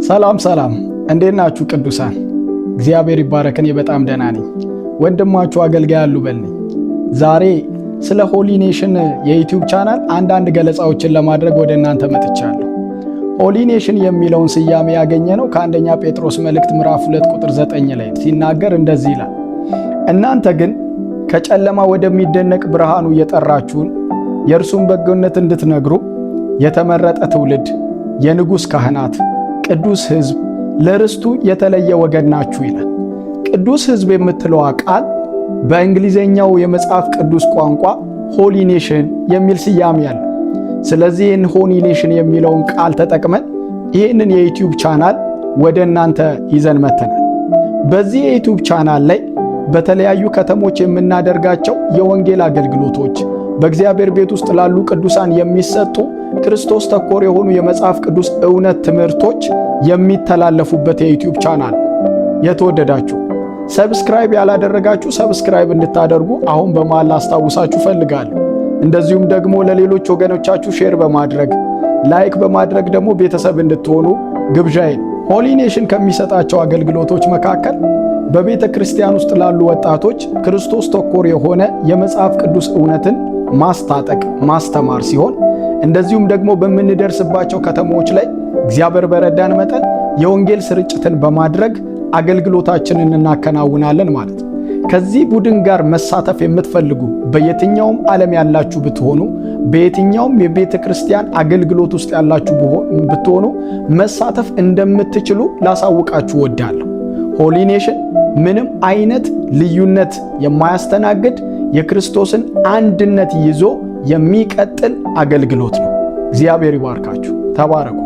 ሰላም እንዴት ናችሁ ቅዱሳን? እግዚአብሔር ይባረክ። እኔ በጣም ደህና ነኝ። ወንድማችሁ አገልጋይ አሉበል ነኝ። ዛሬ ስለ ሆሊ ኔሽን የዩቲዩብ ቻናል አንዳንድ ገለጻዎችን ለማድረግ ወደ እናንተ መጥቻለሁ። ሆሊ ኔሽን የሚለውን ስያሜ ያገኘነው ከአንደኛ ጴጥሮስ መልእክት ምዕራፍ 2 ቁጥር 9 ላይ ሲናገር እንደዚህ ይላል፣ እናንተ ግን ከጨለማ ወደሚደነቅ ብርሃኑ የጠራችሁን የእርሱን በጎነት እንድትነግሩ የተመረጠ ትውልድ፣ የንጉሥ ካህናት፣ ቅዱስ ሕዝብ፣ ለርስቱ የተለየ ወገን ናችሁ ይላል። ቅዱስ ሕዝብ የምትለዋ ቃል በእንግሊዘኛው የመጽሐፍ ቅዱስ ቋንቋ ሆሊ ኔሽን የሚል ስያሜ ያለው። ስለዚህ ይህን ሆሊ ኔሽን የሚለውን ቃል ተጠቅመን ይህንን የዩቲዩብ ቻናል ወደ እናንተ ይዘን መተናል። በዚህ የዩቲዩብ ቻናል ላይ በተለያዩ ከተሞች የምናደርጋቸው የወንጌል አገልግሎቶች፣ በእግዚአብሔር ቤት ውስጥ ላሉ ቅዱሳን የሚሰጡ ክርስቶስ ተኮር የሆኑ የመጽሐፍ ቅዱስ እውነት ትምህርቶች የሚተላለፉበት የዩቲዩብ ቻናል። የተወደዳችሁ ሰብስክራይብ ያላደረጋችሁ ሰብስክራይብ እንድታደርጉ አሁን በመሃል አስታውሳችሁ ፈልጋለሁ። እንደዚሁም ደግሞ ለሌሎች ወገኖቻችሁ ሼር በማድረግ ላይክ በማድረግ ደግሞ ቤተሰብ እንድትሆኑ ግብዣዬ ነው። ሆሊ ኔሽን ከሚሰጣቸው አገልግሎቶች መካከል በቤተ ክርስቲያን ውስጥ ላሉ ወጣቶች ክርስቶስ ተኮር የሆነ የመጽሐፍ ቅዱስ እውነትን ማስታጠቅ ማስተማር ሲሆን እንደዚሁም ደግሞ በምንደርስባቸው ከተሞች ላይ እግዚአብሔር በረዳን መጠን የወንጌል ስርጭትን በማድረግ አገልግሎታችንን እናከናውናለን ማለት ነው። ከዚህ ቡድን ጋር መሳተፍ የምትፈልጉ በየትኛውም ዓለም ያላችሁ ብትሆኑ፣ በየትኛውም የቤተ ክርስቲያን አገልግሎት ውስጥ ያላችሁ ብትሆኑ መሳተፍ እንደምትችሉ ላሳውቃችሁ ወዳለሁ። ሆሊ ኔሽን ምንም አይነት ልዩነት የማያስተናግድ የክርስቶስን አንድነት ይዞ የሚቀጥል አገልግሎት ነው። እግዚአብሔር ይባርካችሁ። ተባረኩ።